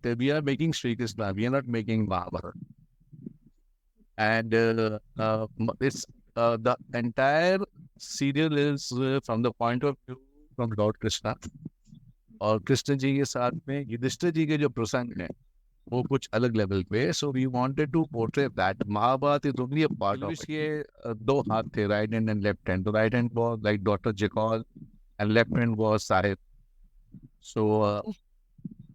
We are making Sri Krishna. We are not making Mahabharata. And it's the entire serial is from the point of view from Lord Krishna. और कृष्ण जी के साथ में युधिष्ठिर जी के जो प्रसंग हैं वो कुछ अलग लेवल पे. So we wanted to portray that. Mahabharata is only a part of के दो हाथ थे, right hand and left hand. तो right hand was like doctor Jekyll and left hand was साहिब. सो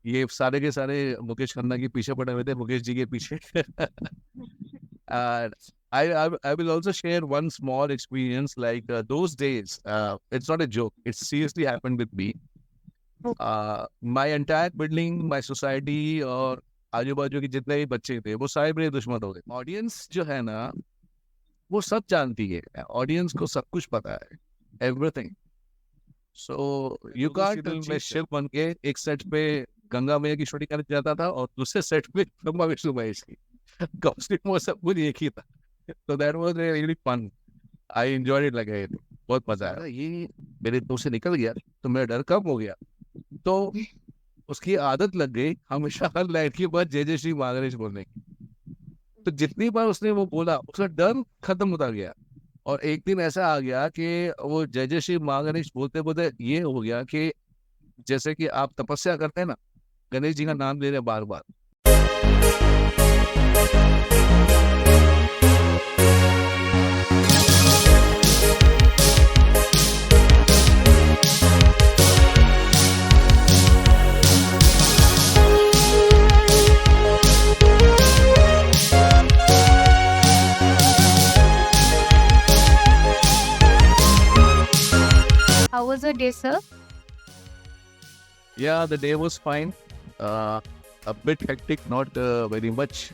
ये सारे के सारे मुकेश खन्ना के पीछे पड़े हुए थे, मुकेश जी के पीछे. And I will also share one small experience. Like those days, it's not a joke. It seriously happened with me. My entire building, my society और आजू बाजू के जितने भी बच्चे थे वो सारे मेरे दुश्मन हो गए. ऑडियंस जो है ना वो सब जानती है. ऑडियंस को सब कुछ पता है, एवरीथिंग. So you can't. मैं शिव बन के एक सेट पे गंगा मैया की शूटिंग करने जाता था और दूसरे सेट पे ब्रह्मा विष्णु महेश की. कॉस्ट्यूम वो सब कुछ एक ही था. तो that was really fun. I enjoyed it. लगा बहुत मजा आया. ये मेरे दोस्त से निकल गया तो मेरा डर कम हो गया. तो उसकी आदत लग गई हमेशा हर लाइन के बाद जय जय श्री महागणेश बोलने की. तो जितनी बार उसने वो बोला उसका डर खत्म होता गया. और एक दिन ऐसा आ गया कि वो जय जय श्री महागणेश बोलते बोलते ये हो गया कि जैसे कि आप तपस्या करते हैं ना, गणेश जी का नाम ले रहे बार बार. How was your day, sir? Yeah, the day was fine. A bit hectic, not very much.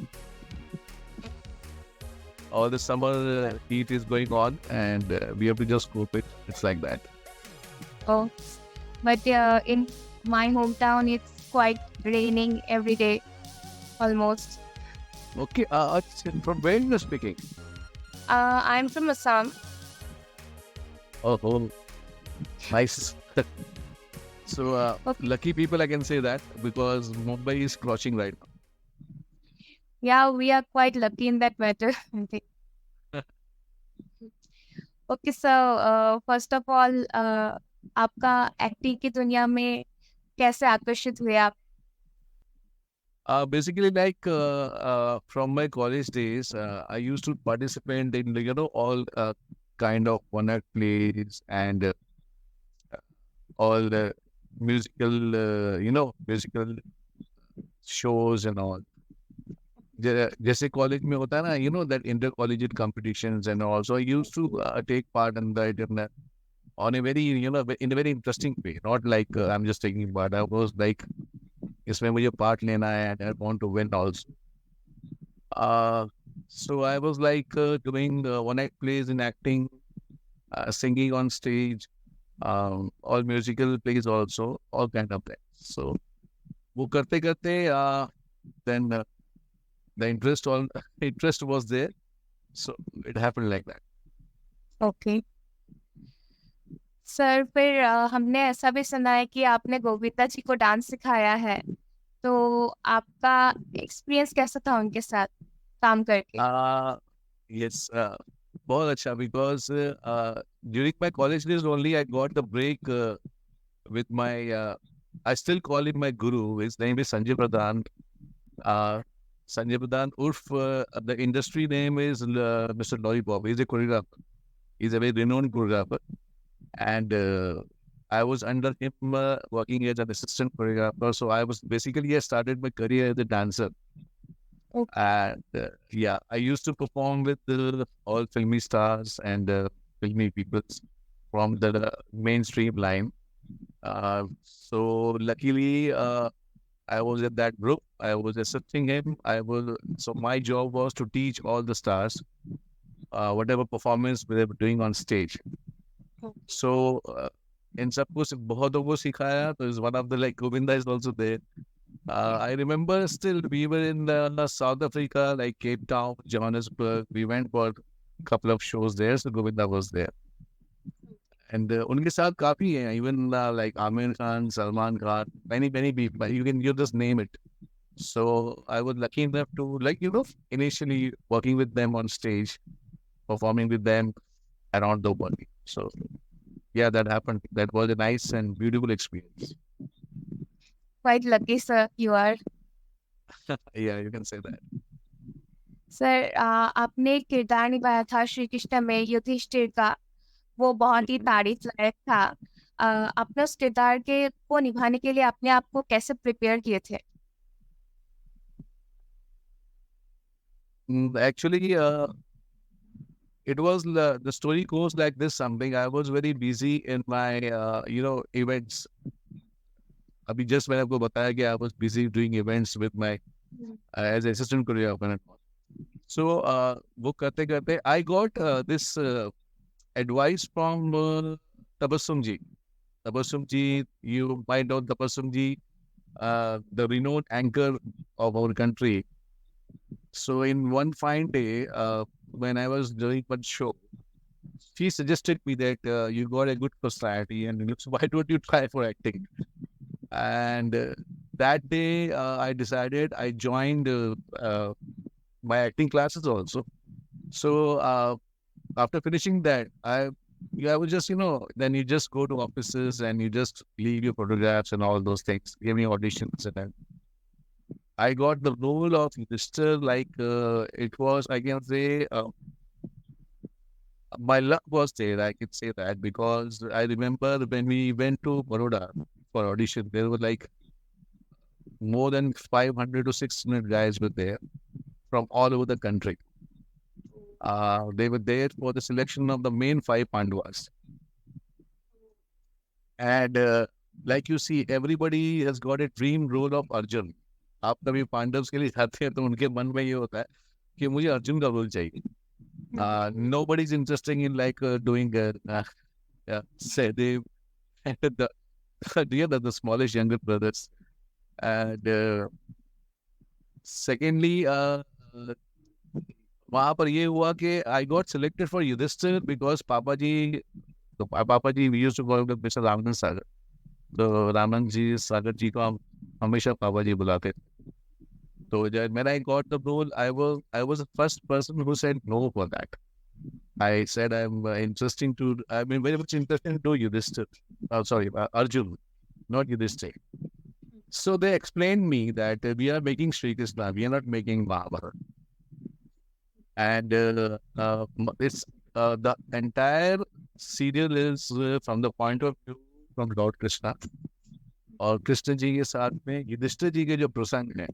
All the summer heat is going on, and we have to just cope it. It's like that. Oh, but in my hometown, it's quite raining every day, almost. Okay, from where you are speaking? I'm from Assam. Oh, nice. So, Okay. lucky people, I can say that, because Mumbai is scorching right now. Yeah, we are quite lucky in that weather. I think. Okay, so first of all, आपका acting की दुनिया में कैसे आकर्षित हुए आप? Basically, like from my college days, I used to participate in all kind of one-act plays and all the musical musical shows and all. जैसे college में होता है ना, that inter collegiate competitions and all. So I used to take part in that on a very in a very interesting way. Not like I'm just taking part. I was like इसमें मुझे part लेना है and I want to win also. So I was like doing one act plays in acting, singing on stage, all musical plays also, all kind of things. So वो करते करते then the interest was there, so it happened like that. Okay. Sir फिर हमने ऐसा भी सुना है कि आपने गोविंदा जी को डांस सिखाया है, तो आपका एक्सपीरियंस कैसा था उनके साथ काम करके? Yes, बहुत अच्छा, because during my college days only I got the break with my I still call him my guru. His name is Sanjay Pradhan. Sanjay Pradhan, the industry name is Mr. Lollipop. He's a choreographer. He's a very renowned choreographer. And I was under him working as an assistant choreographer. So I started my career as a dancer. Okay. And yeah, I used to perform with all filmy stars and filmy people from the mainstream line. So luckily, I was in that group. I was assisting him. So my job was to teach all the stars whatever performance they were doing on stage. So in सबको बहुतों को सिखाया. So is one of the, like, Govinda is also there. I remember still we were in South Africa, like Cape Town, Johannesburg. We went for a couple of shows there. So Govinda was there. And उनके साथ काफी हैं, even like Amir Khan, Salman Khan, many people. You just name it. So I was lucky enough to, like, initially working with them on stage, performing with them around the world. So yeah, that happened. That was a nice and beautiful experience. Quite lucky, sir, you are. Yeah, you can say that. Sir आपने एक किरदार निभाया था श्री कृष्ण में युधिष्ठिर का, वो बहुत ही तारीफ लायक था। अपने उस किरदार के को निभाने के लिए अपने आप को कैसे प्रिपेयर किए थे? Actually, it was the story goes like this. Something I was very busy in my events. अभी just मैंने आपको बताया कि I was busy doing events with my as assistant choreographer. So वो करते करते I got this advice from Tabassum ji. Tabassum ji, you might know Tabassum ji, the renowned anchor of our country. So in one fine day, when I was doing one show, she suggested me that you got a good personality and why don't you try for acting? And that day, I decided I joined my acting classes also. So after finishing that, I was just, then you just go to offices and you just leave your photographs and all those things, giving auditions. And then I got the role of Mr. Like it was, I can say, my luck was there. I can say that because I remember when we went to Baroda for audition, there were like more than 500 to 600 guys were there from all over the country. They were there for the selection of the main 5 Pandavas. And like you see, everybody has got a dream role of Arjun. आप कभी पांडव्स के लिए जाते हैं तो उनके मन में ये होता है कि मुझे अर्जुन का रोल चाहिए. Nobody is interested in like doing Sehdev and the smallest younger brothers. And secondly, वहाँ पर ये हुआ कि I got selected for Yudhishthir because पापा जी we used to call him Mr. Ramanand Sagar. तो रामन जी सागर जी को हम हमेशा पापा जी बुलाते थे. तो जब when I got the role, I was the first person who said no for that. I said I'm very much interested to Yudhishthir. Sorry, Arjun, not Yudhishthir. So they explained me that we are making Sri Krishna, we are not making Mahabharata. And it's the entire serial is from the point of view from Lord Krishna. और कृष्ण जी के साथ में युधिष्ठिर जी के जो प्रसंग हैं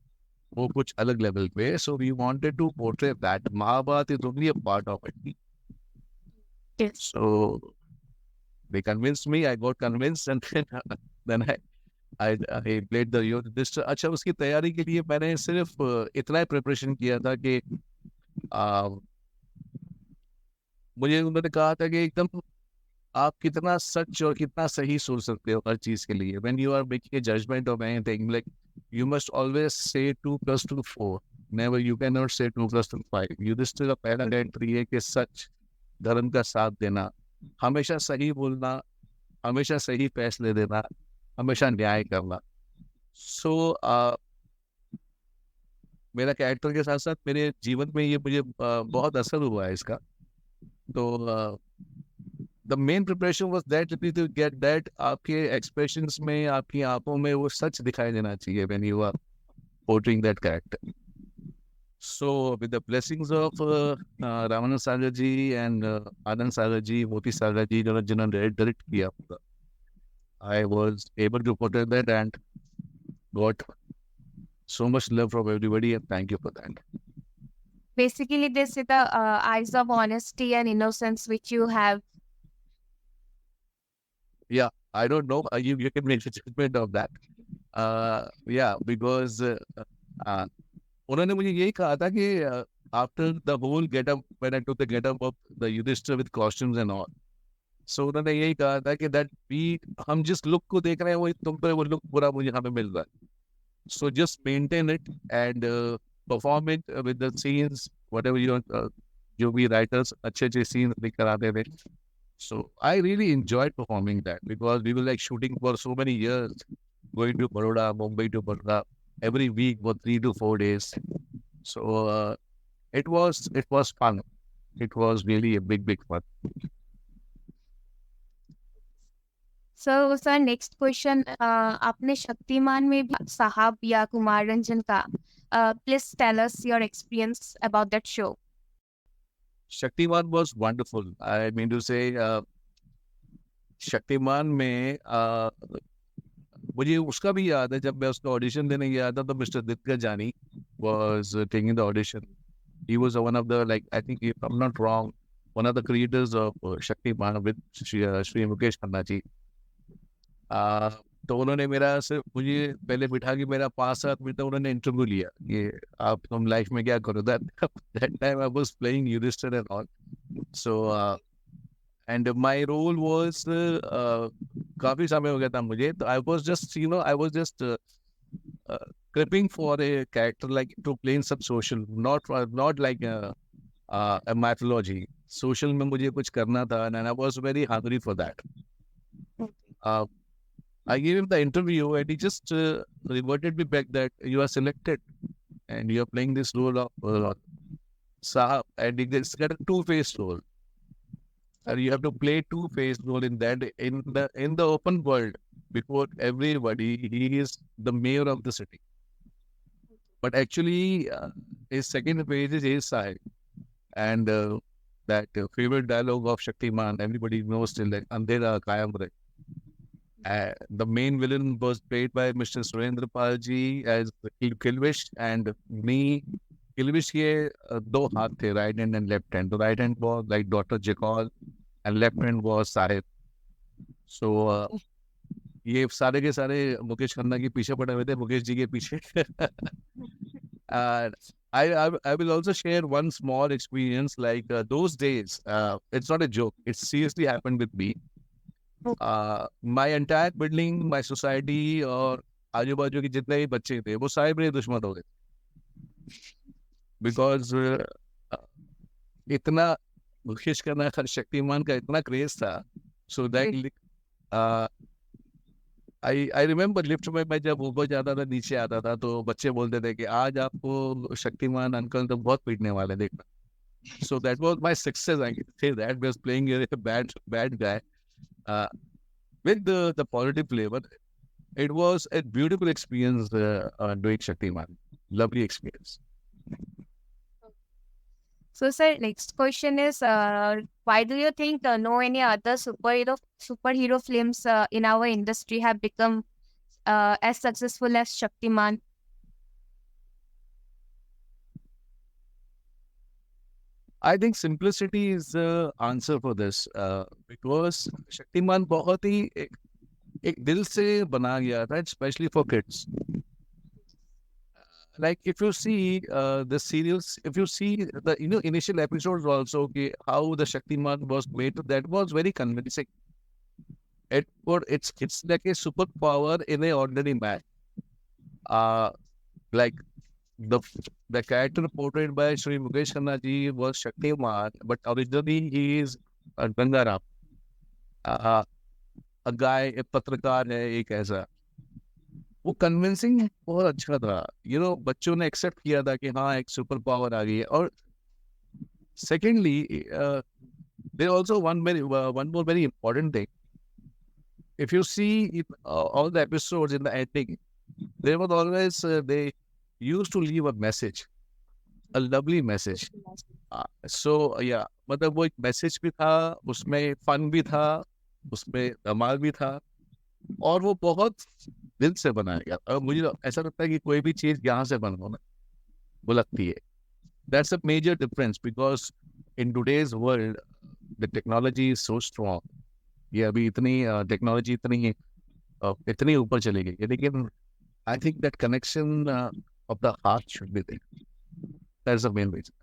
वो कुछ अलग लेवल पे. So we wanted to portray that. Mahabharata is only a part of it. Yes. So they convinced me. I got convinced, and then I played the Yudhishthir. अच्छा, उसकी तैयारी के लिए मैंने सिर्फ इतना ही प्रिपरेशन किया था कि मुझे उन्होंने कहा था कि एकदम आप कितना सच और कितना सही सोच सकते हो हर चीज के लिए. When you are making a judgment of anything, like you must always say 2 + 2 4. Never, you cannot say 2 + 2 5. Yudhishthir का पहला गारंटी है कि सच, धर्म का साथ देना, हमेशा सही बोलना, हमेशा सही फैसले देना, हमेशा न्याय करना. सो मेरा कैरेक्टर के साथ साथ मेरे जीवन में ये मुझे बहुत असर हुआ है इसका. तो the main preparation was that to get that आपके expressions में, आपकी आंखों में वो सच दिखाई देना चाहिए when you are portraying that character. So with the blessings of Ramanand Sagar ji and Anand Sagar ji, Moti Sagar ji, जिन्होंने direct किया पूरा, I was able to portray that and got so much love from everybody, and thank you for that. Basically, this is the eyes of honesty and innocence which you have. Yeah, I don't know. You can make a judgment of that. Yeah, because उन्होंने मुझे यही कहा था कि after the whole get-up, when I took the get-up of the Yudhishthir with costumes and all, so उन्होंने यही कहा था कि that हम जिस look को देख रहे हैं वो तुम पर वो look पूरा मुझे हमें मिल रहा है. So just maintain it and perform it with the scenes, whatever जो भी writers अच्छे scenes लेकर आते थे. So I really enjoyed performing that because we were like shooting for so many years, going to Baroda, Mumbai to Baroda. every week for 3 to 4 days. So it was fun. It was really a big fun. So sir, next question. आपने शक्तिमान में भी साहब या कुमार रंजन का please tell us your experience about that show. Shaktiman was wonderful. I mean to say, Shaktimaan में मुझे उसका भी याद है जब मैं उसका ऑडिशन देने गया था तो मिस्टर दित्का जानी was taking the audition. He was one of the, like, I think if I'm not wrong, one of the creators of Shaktiman with Shri Mukesh Khanna ji. तो उन्होंने मेरा सिर्फ मुझे पहले बिठा के मेरा 5-7 मिनट उन्होंने इंटरव्यू लिया ये आप तुम लाइफ में क्या करो that time I was playing Yudhishthir and all. So and my role was काफी समय हो गया था मुझे तो I was just prepping for a character like to play in some social, not like a mythology. Social में मुझे कुछ करना था and I was very hungry for that. I gave him the interview and he just reverted me back that you are selected and you are playing this role of Sahab, and it's got a two-faced role. And you have to play two-faced role in that in the open world before everybody. He is the mayor of the city, but actually his second phase is Sahib, and that favorite dialogue of Shaktiman everybody knows still, like Andhera Kayam Rahe. The main villain was played by Mr. Surendra Palji as Kilvish, and me. Kilvish के दो हाथ थे, right hand and left hand. The right hand was like Dr. Jekyll and left hand was Sahib. So ये सारे के सारे मुकेश खन्ना के पीछे पड़े हुए थे, मुकेश जी के पीछे. I will also share one small experience like those days. It's not a joke. It seriously happened with me. My entire building, my society और आजू बाजू के जितने भी बच्चे थे वो सारे मेरे दुश्मन हो गए बिकॉज इतना मुकेश खन्ना शक्तिमान का इतना क्रेज था. So that I remember lift में मैं जब ऊपर जाता था नीचे आता था तो बच्चे बोलते थे कि आज आपको शक्तिमान अंकल तो बहुत पीटने वाले देखना. So that was my success. I can say that was playing a bad guy. With the positive flavor, it was a beautiful experience doing Shaktiman. Lovely experience. So sir, next question is why do you think no any other superhero films in our industry have become as successful as Shaktiman? I think simplicity is the answer for this because Shaktiman बहुत ही एक दिल से बना गया था, especially for kids. Like if you see the serials, if you see the initial episodes also, okay, how the Shaktiman was made, that was very convincing. It's like a superpower in a ordinary man. Like the character portrayed by Shri Mukesh Khanna ji was Shaktiman, but originally he is Gangaram, a guy, a पत्रकार है एक ऐसा. वो convincing बहुत अच्छा था. बच्चों ने एक्सेप्ट किया था कि हाँ एक सुपर पावर आ गई है. और secondly there also one more very important thing. If you see all the episodes in the ending, there was always they used to leave a message, a lovely message. So yeah, मतलब वो एक message भी था, उसमें fun भी था, उसमें धमाल भी था, और वो बहुत दिल से बनाया गया. और मुझे ऐसा लगता है कि कोई भी चीज यहाँ से बनो ना वो लगती है. That's a major difference because in today's world the technology is so strong. ये अभी इतनी टेक्नोलॉजी इतनी ऊपर चली गई है, लेकिन I think that connection of the heart should be there. That's the main reason.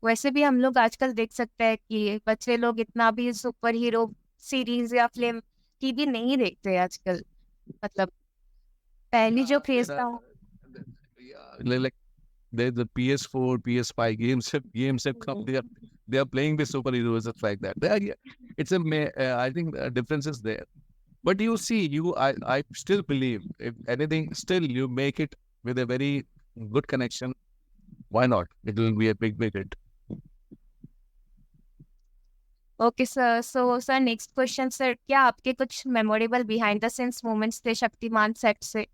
वैसे भी हम लोग आजकल देख सकते हैं कि बच्चे लोग इतना भी सुपर हीरो सीरीज या फिल्म टीवी नहीं देखते आजकल. मतलब पहली जो क्रेज था like the PS4, PS5 games have come. They are playing with superheroes just like that. I think the difference is there. But you see, I still believe if anything, still you make it with a very good connection. Why not? It will be a big hit. Okay sir, so sir next question sir, क्या आपके कुछ memorable behind the scenes moments थे Shaktimaan set से?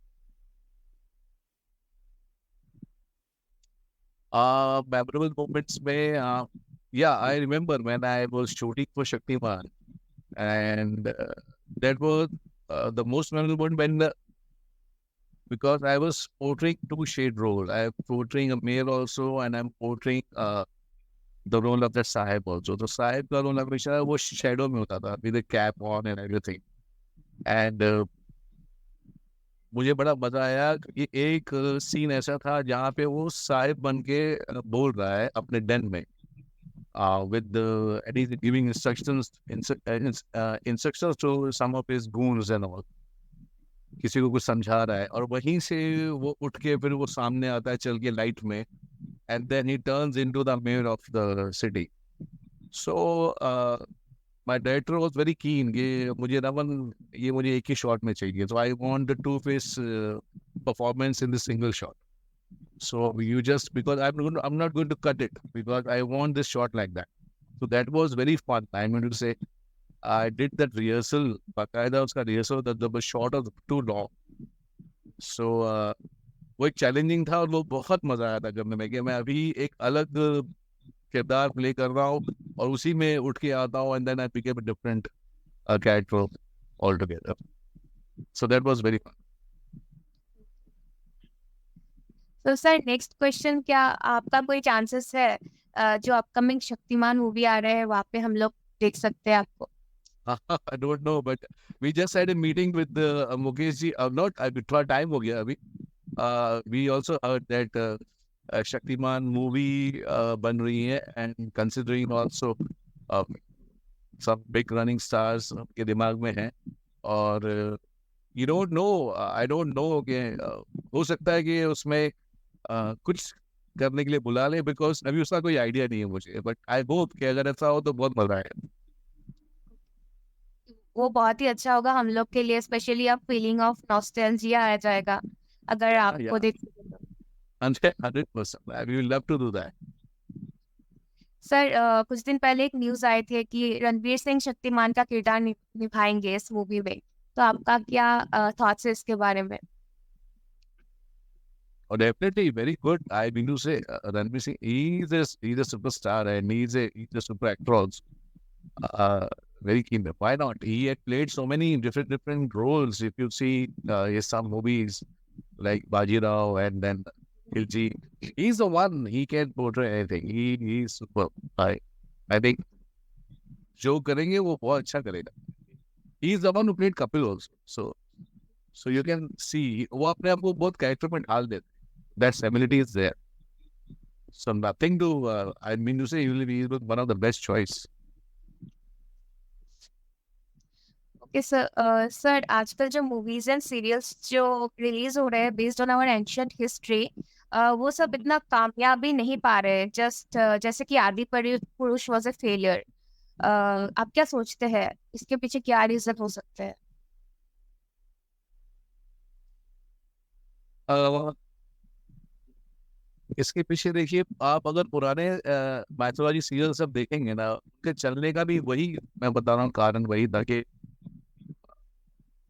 Memorable moments में yeah, I remember when I was shooting for Shaktiman, and that was the most memorable one when because I was portraying two shade role. I am portraying a male also, and I'm portraying the role of the Sahib also. The Sahib का role हमेशा वो shadow में होता था, with a cap on and everything. And मुझे बड़ा मजा आया कि एक सीन ऐसा था जहाँ पे वो साहिब बन के बोल रहा है अपने den में with and he's giving instructions to some of his goons and all. किसी को कुछ समझा रहा है और वहीं से वो उठ के फिर वो सामने आता है चल के लाइट में, and then he turns into the mayor of the city. So my director was very keen कि मुझे रमन ये मुझे एक ही शॉट में चाहिए, so I want the two face performance in the single shot. So you just, because I'm not going to cut it because I want this shot like that. So that was very fun. I'm going to say I did that rehearsal, बाकायदा उसका rehearsal, that the shot was too long. So वो एक challenging था और वो बहुत मजा आया था करने में कि मैं अभी एक अलग किरदार प्ले कर रहा हूँ और उसी में उठ के आता हूँ, and then I became a different character altogether. So that was very fun. तो सर नेक्स्ट क्वेश्चन, क्या आपका कोई चांसेस है जो अपकमिंग शक्तिमान मूवी आ रहे हैं वहाँ पे हम लोग देख सकते हैं आपको? I don't know, but we just had a meeting with the Mukesh ji. Not थोड़ा time हो गया अभी. We also heard that Shaktiman movie बन रही है, and considering also some big running stars के दिमाग में हैं और you don't know, I don't know कि हो सकता है कि उसमें कुछ करने के लिए बुला ले, because अभी उसका कोई आइडिया नहीं है मुझे, but I hope कि अगर ऐसा हो तो बहुत मजा आएगा. वो बहुत ही अच्छा होगा हम लोग के लिए, स्पेशली अब फीलिंग ऑफ नॉस्टैल्जिया आ जाएगा अगर आपको Yeah, देख सके तो। 100%. We will love to do that. Sir कुछ दिन पहले एक न्यूज आए थे कि रणवीर सिंह शक्तिमान का किरदार निभाएंगे इस मूवी में, तो आपका क्या थॉट्स है इसके बारे में? Oh, definitely very good. I mean to say, Ranveer Singh, he's a superstar and he's a super actor also. Very keen. Why not? He had played so many different roles. If you see his some movies like Bajirao and then Khilji, he's the one. He can portray anything. He's super. I think जो करेंगे वो बहुत अच्छा करेगा. He's the one who played Kapil also. So you can see वो अपने आप को बहुत कैरेक्टर में ढाल देते. That stability is there. So nothing to, I mean to say, he will be one of the best choice. Okay sir, sir आजकल जो मूवीज एंड सीरियल्स जो रिलीज हो रहे हैं based on our ancient history, वो सब इतना कामयाबी नहीं पा रहे, जस्ट जैसे कि आदि पुरुष वाज अ फेलियर। आप क्या सोचते हैं इसके पीछे क्या रीजन हो सकते हैं? इसके पीछे देखिए, आप अगर पुराने मैथोलॉजी सीरियल सब देखेंगे ना, उनके चलने का भी वही मैं बता रहा हूँ कारण वही था कि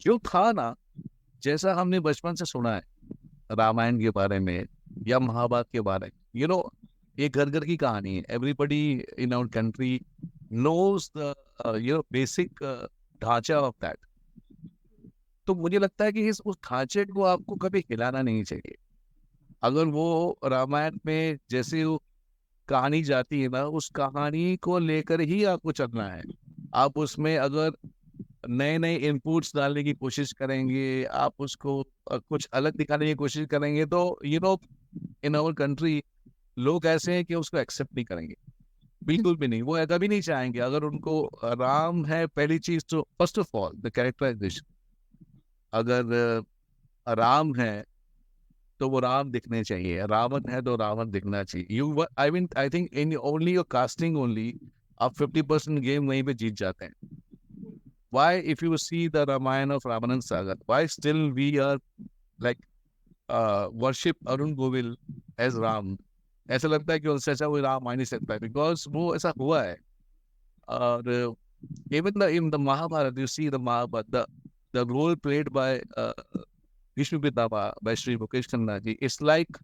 जो था ना, जैसा हमने बचपन से सुना है रामायण के बारे में या महाभारत के बारे में, ये घर घर की कहानी है. Everybody in our country knows the basic ढांचा ऑफ दैट. तो मुझे लगता है कि उस ढांचे को आपको कभी हिलाना नहीं चाहिए. अगर वो रामायण में जैसे वो कहानी जाती है ना, उस कहानी को लेकर ही आपको चलना है. आप उसमें अगर नए नए इनपुट्स डालने की कोशिश करेंगे, आप उसको कुछ अलग दिखाने की कोशिश करेंगे, तो इन आवर कंट्री लोग ऐसे हैं कि उसको एक्सेप्ट नहीं करेंगे, बिल्कुल भी नहीं. वो कभी नहीं चाहेंगे. अगर उनको राम है पहली चीज, तो first of all the characterization, अगर राम है तो वो राम दिखने चाहिए, रावण है तो रावण दिखना चाहिए. I think in only your casting only आप 50% गेम वहीं पे जीत जाते हैं. why, if you see the Ramayana of Ramanand Sagar, why still we are like worship Arun Govil as Ram? ऐसा लगता है कि उनसे अच्छा कोई राम आ नहीं सकता है, बिकॉज वो ऐसा हुआ है. और even in the Mahabharata, you see the Mahabharata, the role played by Bhishma Pitama by Sri Mukesh Khanna ji, it's like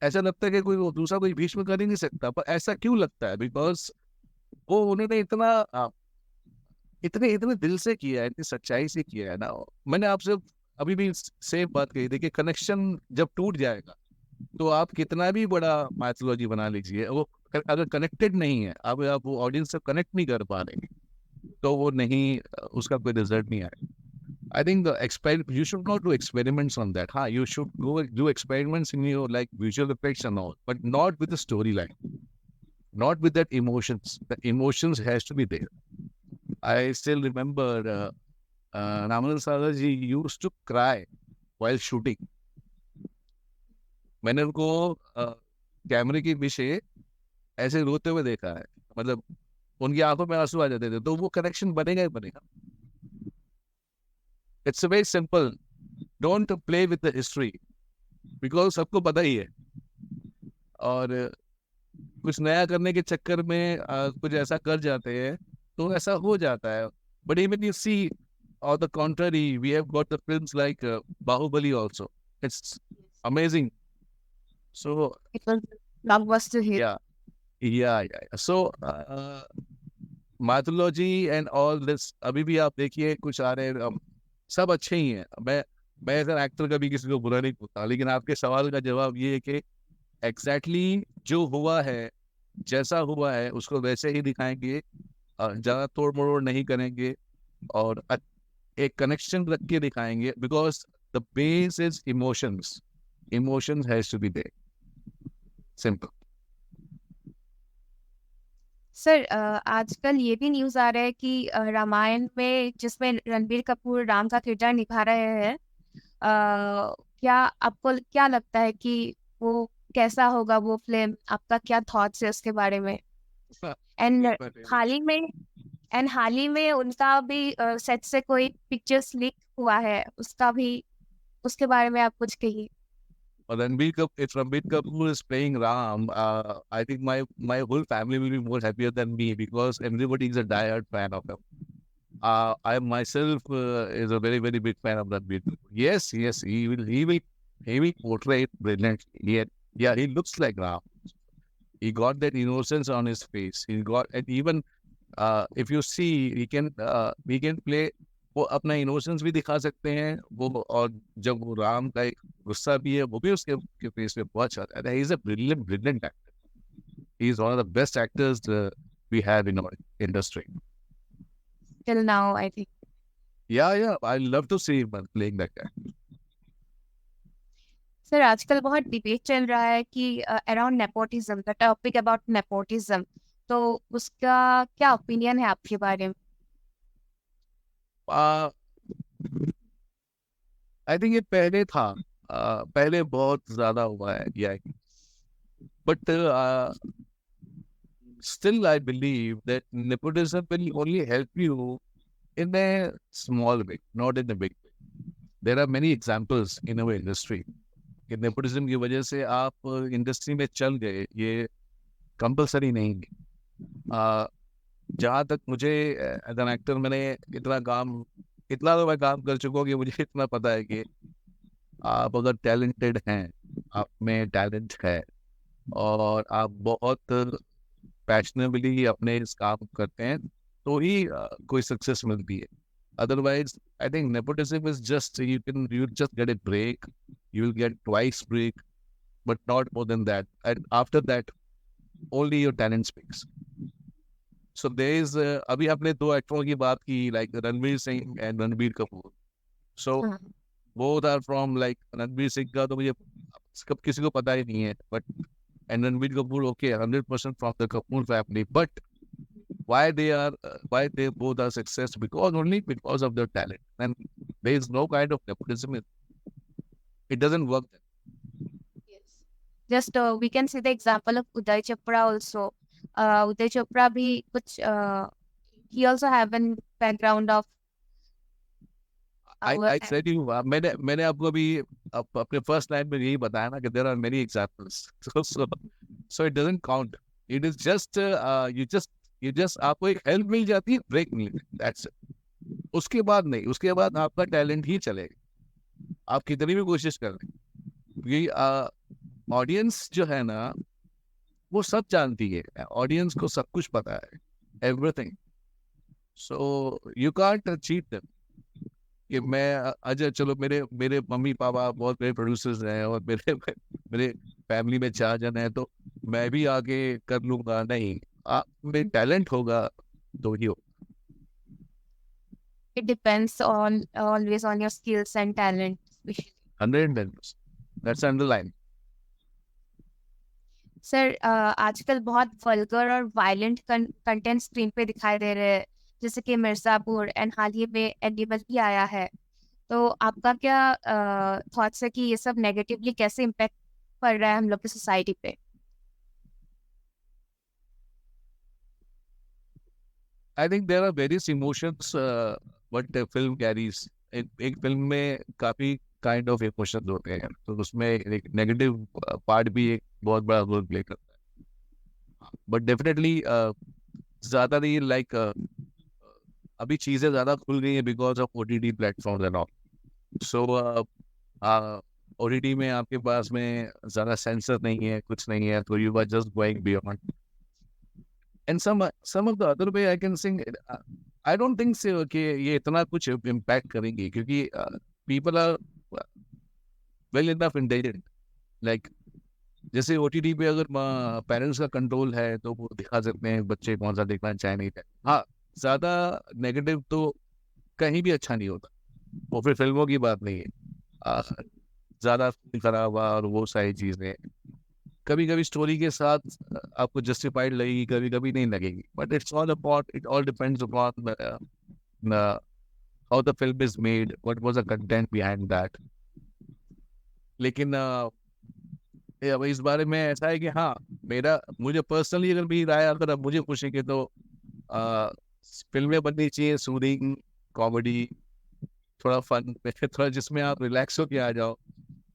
ऐसा लगता है कि कोई दूसरा कोई भीष्म कर ही नहीं सकता. पर ऐसा क्यों लगता है? बिकॉज वो उन्होंने इतने इतने दिल से किया है, इतनी सच्चाई से किया है ना. मैंने आपसे अभी भी सेम बात कही. देखिए, कनेक्शन जब टूट जाएगा तो आप कितना भी बड़ा माइथोलॉजी बना लीजिए, वो अगर कनेक्टेड नहीं है, अब आप वो ऑडियंस से कनेक्ट नहीं कर पा रहे, तो वो नहीं, उसका कोई रिजल्ट नहीं आएगा. I think you should not do experiments on that. You should go do experiments in your like visual effects and all, but not with the storyline, not with that emotions. The emotions has to be there. I still remember Ramanand Sagar ji used to cry while shooting. मैंने उनको कैमरे के पीछे ऐसे रोते हुए देखा है. मतलब उनकी आंखों में आंसू आ जाते थे. तो वो कनेक्शन बनेगा ही बनेगा. It's very simple. Don't play with the history, because सबको पता ही है. और कुछ नया करने के चक्कर में कुछ ऐसा कर जाते हैं, तो ऐसा हो जाता है. But even you see, on the contrary, we have got the films like Bahubali also. It's amazing. So It was blockbuster hit. yeah. So mythology and all this, अभी भी आप देखिए कुछ आ रहे हैं, सब अच्छे ही हैं. मैं अगर एक्टर का भी किसी को बुरा नहीं बोलता, लेकिन आपके सवाल का जवाब ये है कि एग्जैक्टली जो हुआ है, जैसा हुआ है, उसको वैसे ही दिखाएंगे, ज़्यादा तोड़ मरोड़ नहीं करेंगे, और एक कनेक्शन रख के दिखाएंगे. Because the base is emotions has to be there. Simple. Sir, आजकल ये भी न्यूज़ आ रहा है कि रामायण में जिसमें रणबीर कपूर राम का किरदार निभा रहे हैं, क्या आपको क्या लगता है कि वो कैसा होगा वो फिल्म? आपका क्या थॉट्स है उसके बारे में? एंड हाल ही में उनका भी सेट से कोई पिक्चर्स लीक हुआ है, उसके बारे में आप कुछ कहिए. If Ranbir Kapoor is playing Ram, I think my whole family will be more happier than me, because everybody is a diehard fan of him. I myself is a very very big fan of Ranbir Kapoor. Yes, he will portray it brilliantly. Yeah, he looks like Ram. He got that innocence on his face. He got, and even if you see, he can play. वो अपना innocence भी दिखा सकते हैं वो, और जब वो राम का एक गुस्सा भी है, वो भी उसके फेस पे बहुत अच्छा है. He is a brilliant actor. He is one of the best actors we have in our industry till now, I think. Yeah I love to see him playing that character. Sir, आजकल बहुत debate चल रहा है कि around nepotism, the topic about nepotism, तो उसका क्या opinion है आपके बारे में? आई थिंक ये पहले था, पहले बहुत ज्यादा हुआ है. But still I believe that nepotism will only help you in a small way, not in a big way. There are many examples in our industry कि nepotism की वजह से आप इंडस्ट्री में चल गए, ये कंपलसरी नहीं है. जहाँ तक मुझे एज एन एक्टर, मैंने इतना तो मैं काम कर चुका हूँ कि मुझे इतना पता है कि आप अगर टैलेंटेड हैं, आप में टैलेंट है, और आप बहुत पैशनेटली अपने इस काम करते हैं, तो ही कोई सक्सेस मिलती है. Otherwise, I think nepotism is just, you just get a break, you will get twice break, but not more than that. And after that, only your talent speaks. So there is, अभी आपने दो एक्टरों की बात की, like Ranveer Singh and Ranbir Kapoor. So both are from like, Ranbir Singh का तो मुझे कब किसी को पता ही नहीं है, but and Ranbir Kapoor, okay, 100% from the Kapoor family, but why they both are success? Only because of their talent, and there is no kind of nepotism. It doesn't work. Yes. Just we can see the example of Uday Chopra also. Uday Chopra bhi kuch, he also have an background of I our I said you मैंने आपको अभी अपने first line में यही बताया ना कि there are many examples. So it doesn't count. It is just you just आपको एक हेल्प मिल जाती है, ब्रेक मिल जाती है, that's it. उसके बाद नहीं, उसके बाद आपका टैलेंट ही चलेगा, आप कितनी भी कोशिश कर लें, क्योंकि ऑडियंस जो है ना वो सब जानती है, ऑडियंस को सब कुछ पता है, everything. So you can't cheat them कि मैं अजय, चलो मेरे मेरे मम्मी पापा बहुत बड़े प्रोड्यूसर्स हैं और मेरे मेरे फैमिली में 4 जन हैं, तो मैं भी आगे कर लूंगा, नहीं, आप में टैलेंट होगा तो ही हो. it depends on always on your skills and talent especially. 110%. That's underline. Sir आजकल बहुत वल्गर और वायलेंट कंटेंट स्क्रीन पे दिखाई दे रहे हैं, जैसे कि मिर्जापुर एंड हाल ही में एनिमल भी आया है, तो आपका क्या थॉट्स है कि ये सब नेगेटिवली कैसे इम्पेक्ट पड़ रहा है हम लोग की सोसाइटी पे? I think there are various emotions what the film carries. एक फिल्म में काफी काइंड ऑफ इमोशंस होते हैं, तो उसमें एक नेगेटिव पार्ट भी एक बहुत बड़ा रोल प्ले करता है. बट डेफिनेटली ज्यादा नहीं, लाइक अभी चीजें ज्यादा खुल गई हैं because of OTT platforms and all. So OTT में आपके पास में ज्यादा सेंसर नहीं है, कुछ नहीं है, तो you are just going beyond. And some of the other way I can think, I don't think so कि ये इतना कुछ impact करेंगे, क्योंकि people are well enough intelligent. Like जैसे OTT पे अगर पेरेंट्स का कंट्रोल है तो वो दिखा सकते हैं बच्चे कौन सा देखना चाहे नहीं चाहे. हाँ, ज्यादा नेगेटिव तो कहीं भी अच्छा नहीं होता, वो फिर फिल्मों की बात नहीं है. ज्यादा खराब हुआ और वो सारी चीजें कभी कभी स्टोरी के साथ आपको जस्टिफाइड लगेगी, कभी कभी नहीं लगेगी, but it all depends upon how the film is made, what was the content behind that. लेकिन इस बारे में ऐसा है कि हाँ, मुझे पर्सनली अगर मेरी राय अगर अब मुझे पूछेंगे तो फिल्में बननी चाहिए सूदिंग, कॉमेडी, थोड़ा फन, थोड़ा जिसमें आप रिलैक्स होके आ जाओ,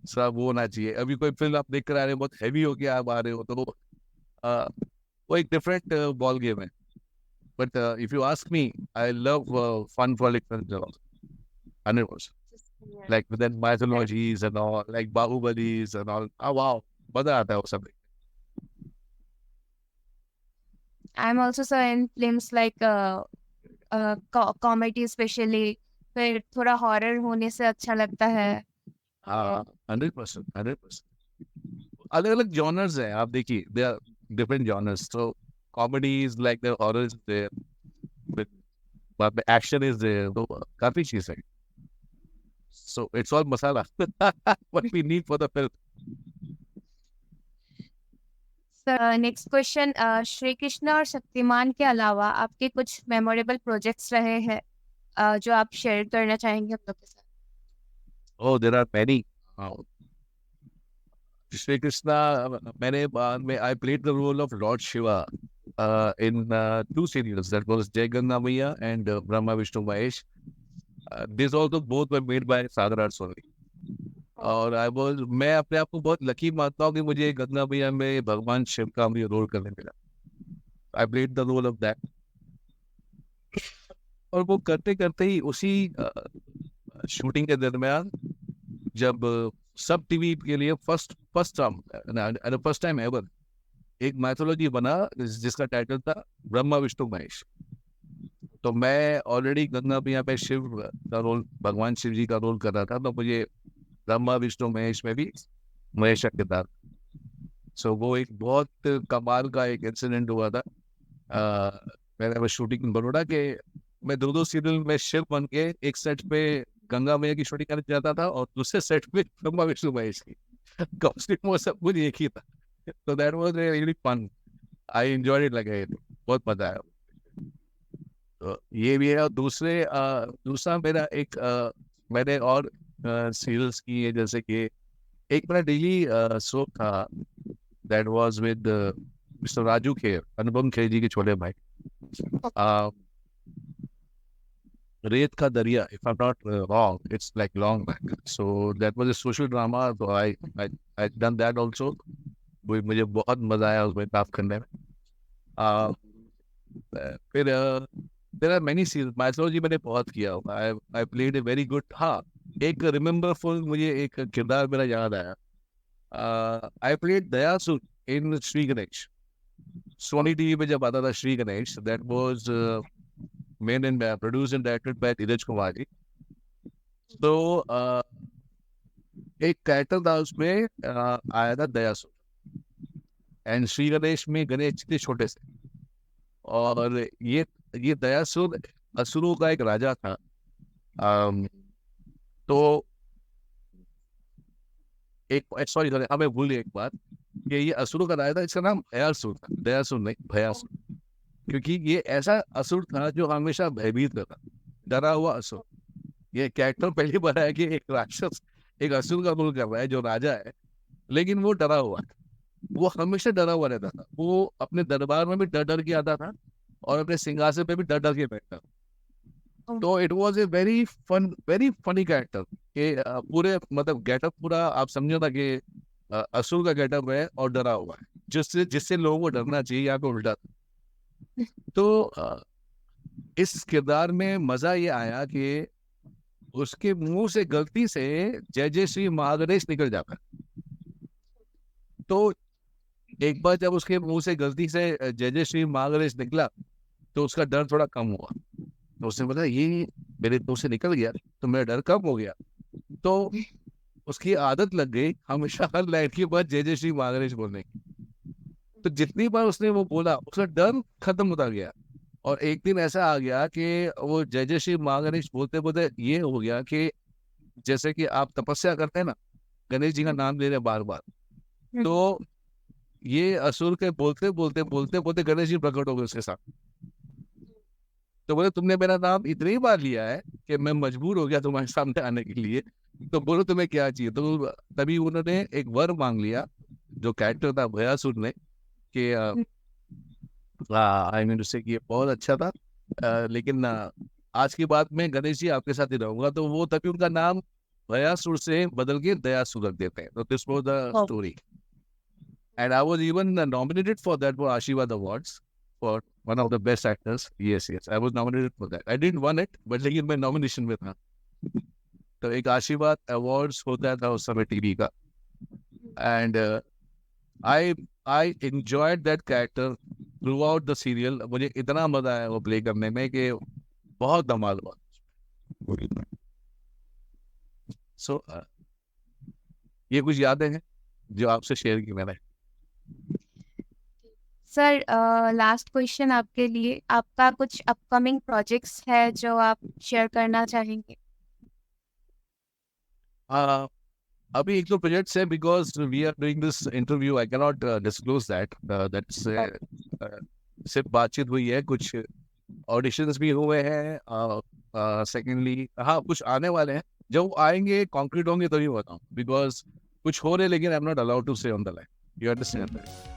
सब वो होना चाहिए. अभी कोई फिल्म आप देख कर आ रहे हो बहुत हैवी होके आप आ रहे हो, तो वो एक डिफरेंट बॉल गेम है. But if you ask me, I love fun frolic films 100%, like with that mythologies and all, like Bahubalis and all. Oh wow, मजा आता है वो सब. I'm also so in films like comedy especially, फिर थोड़ा horror होने से अच्छा लगता है. हाँ, 100%, 100%. अलग अलग जॉनर्स हैं, आप देखिए, दे आर डिफरेंट जॉनर्स. तो comedy is like there, horror is there, action is there, तो काफी चीज है. So it's all masala what we need for the film. Sir next question, Shri Krishna और शक्तिमान के अलावा आपके कुछ मेमोरेबल प्रोजेक्ट्स रहे हैं जो आप शेयर करना चाहेंगे हम लोग के साथ? Oh, there are many. Shri Krishna, मैंने बाद में I played the role of Lord Shiva in 2 serials. That was Jai Ganga Maiya and Brahma Vishnu Mahesh. These also both were made by Sagar Arts only. और मैं अपने आप को बहुत lucky मानता हूँ कि मुझे गंगा मैया में भगवान शिव का भी रोल करने मिला. I played the role of that. और वो करते करते ही उसी शूटिंग के दरमियान जब सब टीवी के लिए फर्स्ट टाइम एवर एक मैथोलॉजी बना जिसका टाइटल था ब्रह्मा विष्णु महेश. तो मैं ऑलरेडी गंगा मैया पे शिव का रोल, भगवान शिव जी का रोल कर रहा था, तो मुझे ब्रह्मा विष्णु महेश में भी महेश का किरदार. सो वो एक बहुत कमाल का एक इंसिडेंट हुआ था. मैंने शूटिंग इन बड़ोड़ा के, मैं 2 सीरियल में शिव बन के एक सेट पे गंगा मैया की शूटिंग करने जाता था और दूसरे सेट पे ब्रह्मा विष्णु महेश की. कॉस्ट्यूम वो सब कुछ एक ही था. तो that was really fun. I enjoyed it, लगा बहुत मजा आया. तो ये भी है. और दूसरा मेरा एक मैंने और सीरियल्स की है, जैसे कि एक मेरा डेली सोप था, that was with mister Raju Kher, Anupam Kher ji के छोटे भाई. रेत का दरिया, if I'm not wrong, it's like long back. So that was a social drama. So I done that also. वो मुझे बहुत मजा आया उसमें काम करने में. Uh, फिर there are many series. Mythology मैंने बहुत किया. I played a very good. हाँ, एक रिमेम्बरफुल मुझे एक किरदार मेरा याद आया. I played दयासुर in Shri Ganesh. Sony TV पे जब आता था Shri Ganesh, that was made and produced and directed by धीरज कुमार जी. तो एक कैरेक्टर था उसमें आया था दयासुर, एंड श्री गणेश में गणेश जी थे छोटे से, और ये दयासुर असुरों का एक राजा था. तो एक सॉरी हमें भूल गया एक बात कि ये असुरों का राजा था, इसका नाम भयासुर था, दयासुर नहीं भयासुर, क्योंकि ये ऐसा असुर था जो हमेशा भयभीत रहता, डरा हुआ असुर. ये कैरेक्टर पहली बार है कि एक राक्षस एक असुर का रोल कर रहा है जो राजा है, लेकिन वो डरा हुआ है. वो हमेशा डरा हुआ रहता था. वो अपने दरबार में भी डर डर के आता था और अपने सिंहासन पे भी डर डर के बैठता था. तो it was a very funny character कि पूरे मतलब गेटअप पूरा आप समझो ना कि असुर का गेटअप है और डरा हुआ है, जिससे लोगों को डरना चाहिए, यहाँ पे उल्टा था. तो इस किरदार में मजा ये आया कि उसके मुंह से गलती से जय जय श्री महागणेश निकल जाता. तो एक बार जब उसके मुंह से गलती से जय जय श्री महागणेश निकला तो उसका डर थोड़ा कम हुआ. तो उसने बोला ये मेरे मुंह से निकल गया तो मेरा डर कम हो गया. तो उसकी आदत लग गई हमेशा हर लाइन के बाद जय जय श्री महागणेश बोलने की. तो जितनी बार उसने वो बोला उसका डर खत्म होता गया. और एक दिन ऐसा आ गया कि वो जय जय श्री महागणेश बोलते बोलते ये हो गया कि जैसे कि आप तपस्या करते हैं ना, गणेश जी का नाम ले रहे बार बार, तो ये असुर के बोलते बोलते बोलते बोलते गणेश जी प्रकट हो गए उसके साथ. तो बोले तुमने मेरा नाम इतनी बार लिया है कि मैं मजबूर हो गया तुम्हारे सामने आने के लिए, तो बोलो तुम्हें क्या चाहिए. तो तभी उन्होंने एक वर मांग लिया, जो कैरेक्टर था भयासुर ने, कि आई मीन उससे कि ये बहुत अच्छा था, लेकिन आज की बात में गणेश जी आपके साथ ही रहूंगा. तो वो तभी उनका नाम भयासुर से बदल के दयासुर रख देते हैं. तो this was the story. And I was even nominated for that for Ashirwad Awards for one of the best actors. Yes, I was nominated for that. I didn't won it, but लेकिन मैं nomination में था. तो एक आशीर्वाद awards होता था उस समय टीवी का, and I enjoyed that character throughout the serial. मुझे इतना मजा आया वो प्ले करने में कि बहुत धमाल हुआ. So ये कुछ यादें हैं जो आपसे शेयर की मैंने. सर लास्ट क्वेश्चन आपके लिए, आपका कुछ अपकमिंग प्रोजेक्ट्स है जो आप शेयर करना चाहेंगे? अभी एक दो प्रोजेक्ट्स है, because we are doing this interview I can not disclose that. That's सिर्फ बातचीत हुई है, कुछ ऑडिशंस भी हुए हैं. सेकेंडली हाँ कुछ आने वाले हैं, जब वो आएंगे कॉन्क्रीट होंगे तभी बताऊं, बिकॉज कुछ हो रहे लेकिन I am not allowed to say on the line. You understand that?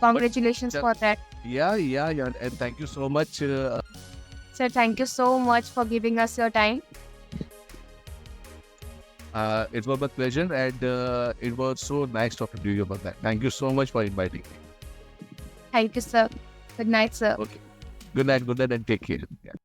Congratulations for that. Yeah, and thank you so much. Sir, thank you so much for giving us your time. It was my pleasure, and it was so nice talking to you about that. Thank you so much for inviting me. Thank you, sir. Good night, sir. Okay. Good night, and take care. Yeah.